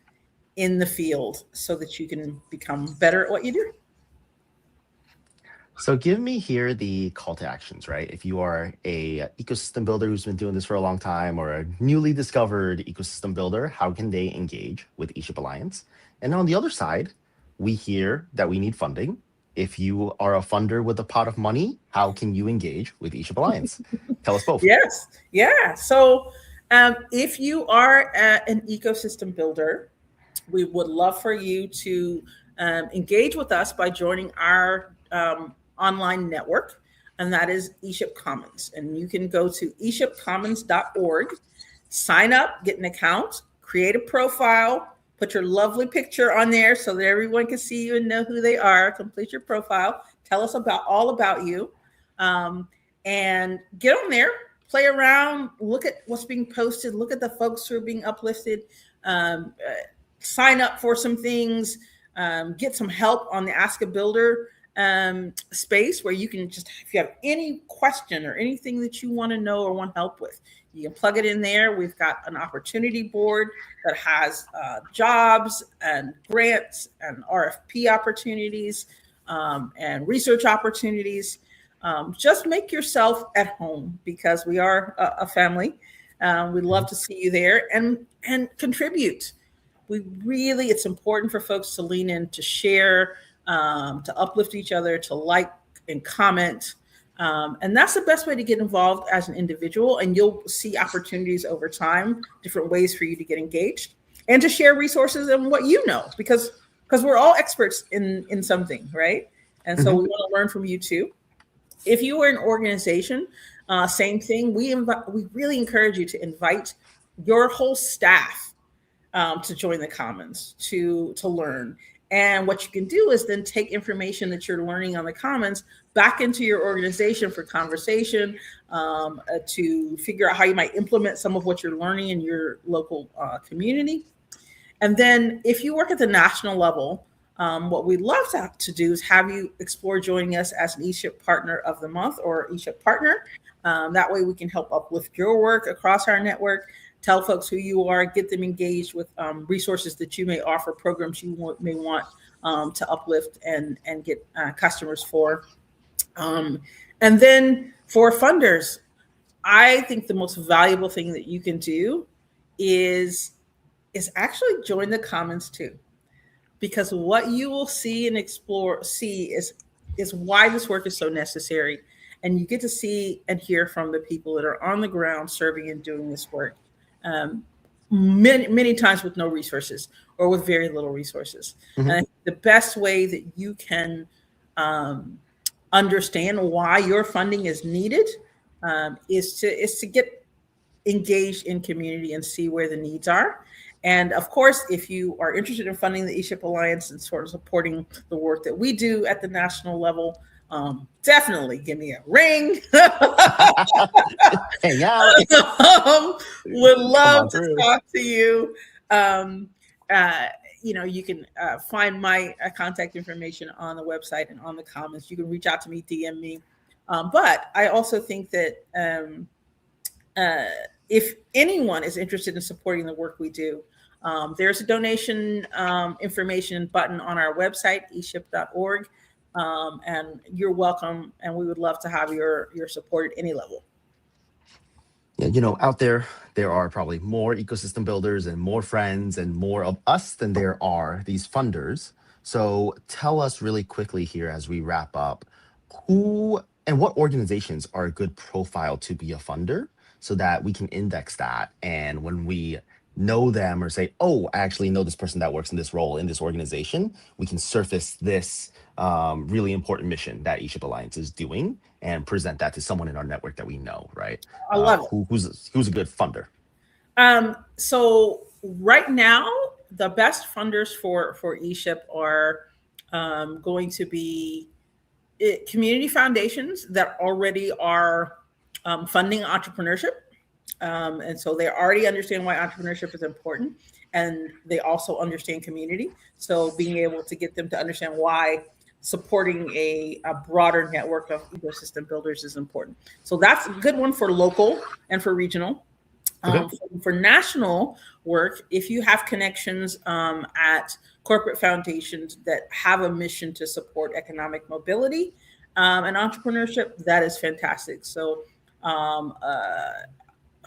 in the field so that you can become better at what you do. So give me here the call to actions, right? If you are a ecosystem builder who's been doing this for a long time, or a newly discovered ecosystem builder, how can they engage with ESHIP Alliance? And on the other side, we hear that we need funding. If you are a funder with a pot of money, how can you engage with ESHIP Alliance? Tell us both. Yes. Yeah. So if you are an ecosystem builder, we would love for you to engage with us by joining our online network, and that is ESHIP Commons. And you can go to eshipcommons.org, sign up, get an account, create a profile, put your lovely picture on there so that everyone can see you and know who they are, complete your profile, tell us all about you, and get on there, play around, look at what's being posted, look at the folks who are being uplifted, sign up for some things, get some help on the Ask a Builder space, where you can just, if you have any question or anything that you want to know or want help with, you can plug it in there. We've got an opportunity board that has jobs and grants and RFP opportunities and research opportunities. Just make yourself at home, because we are a family. We'd love to see you there and contribute. It's important for folks to lean in, to share, to uplift each other, to like and comment. And that's the best way to get involved as an individual. And you'll see opportunities over time, different ways for you to get engaged and to share resources and what you know, because we're all experts in something, right? And so we want to learn from you too. If you are an organization, same thing. We really encourage you to invite your whole staff to join the Commons to learn. And what you can do is then take information that you're learning on the Commons back into your organization for conversation, to figure out how you might implement some of what you're learning in your local community. And then if you work at the national level, what we'd love to do is have you explore joining us as an ESHIP Partner of the Month or ESHIP Partner. That way we can help uplift your work across our network, tell folks who you are, get them engaged with resources that you may offer, programs you may want to uplift and get customers for. And then for funders, I think the most valuable thing that you can do is actually join the Commons too. Because what you will see and see is why this work is so necessary. And you get to see and hear from the people that are on the ground serving and doing this work. Many times with no resources or with very little resources. And I think the best way that you can understand why your funding is needed is to get engaged in community and see where the needs are. And of course, if you are interested in funding the ESHIP Alliance and sort of supporting the work that we do at the national level, definitely give me a ring. Hang out. Would love to talk to you. you can find my contact information on the website and on the comments. You can reach out to me, DM me. But I also think that if anyone is interested in supporting the work we do, there's a donation information button on our website, eship.org. And you're welcome. And we would love to have your support at any level. Yeah, out there are probably more ecosystem builders and more friends and more of us than there are these funders. So tell us really quickly here as we wrap up, who and what organizations are a good profile to be a funder so that we can index that. And when we know them or say, oh, I actually know this person that works in this role in this organization, we can surface this really important mission that ESHIP Alliance is doing and present that to someone in our network that we know, right? I love it. Who's a good funder? So right now, the best funders for ESHIP are going to be community foundations that already are funding entrepreneurship. And so they already understand why entrepreneurship is important, and they also understand community. So being able to get them to understand why supporting a broader network of ecosystem builders is important. So that's a good one for local and for regional. For national work, if you have connections at corporate foundations that have a mission to support economic mobility and entrepreneurship, that is fantastic. So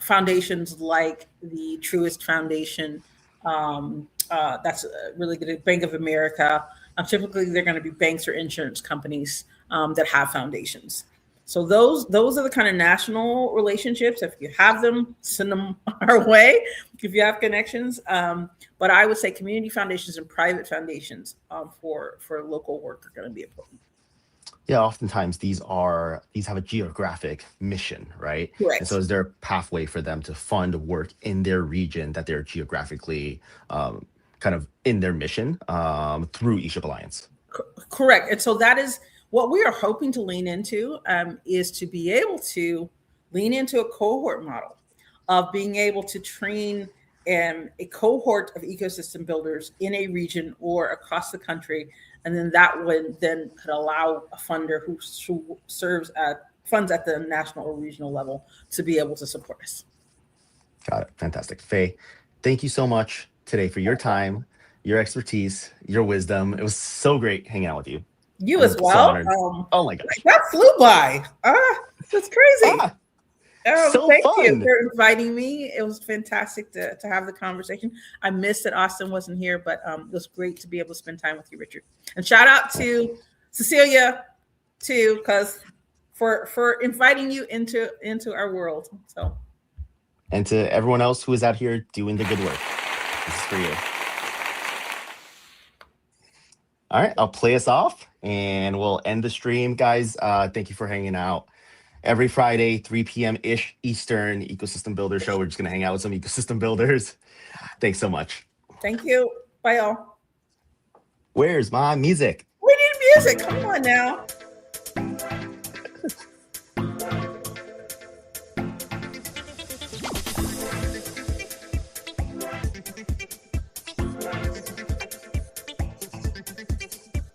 foundations like the Truist Foundation, that's really good. Bank of America. Typically, they're going to be banks or insurance companies that have foundations. So those are the kind of national relationships. If you have them, send them our way. If you have connections, but I would say community foundations and private foundations for local work are going to be important. Yeah, oftentimes these have a geographic mission, right? Correct. And so is there a pathway for them to fund work in their region that they're geographically kind of in their mission through ESHIP Alliance? Correct. And so that is what we are hoping to lean into, is to be able to lean into a cohort model of being able to train a cohort of ecosystem builders in a region or across the country. And then that would then could allow a funder who serves funds at the national or regional level to be able to support us. Got it. Fantastic. Fay, thank you so much today for your time, your expertise, your wisdom. It was so great hanging out with you. You as well. Oh my gosh. That flew by. That's crazy. So thank fun. you for inviting me. It was fantastic to have the conversation. I missed that Austin wasn't here, but it was great to be able to spend time with you, Richard. And shout out to Cecilia too, because for inviting you into our world. So, and to everyone else who is out here doing the good work, this is for you. All right, I'll play us off and we'll end the stream, guys. Thank you for hanging out. Every Friday, 3 p.m.-ish Eastern, Ecosystem Builder Show. We're just going to hang out with some ecosystem builders. Thanks so much. Thank you. Bye, y'all. Where's my music? We need music. Come on now.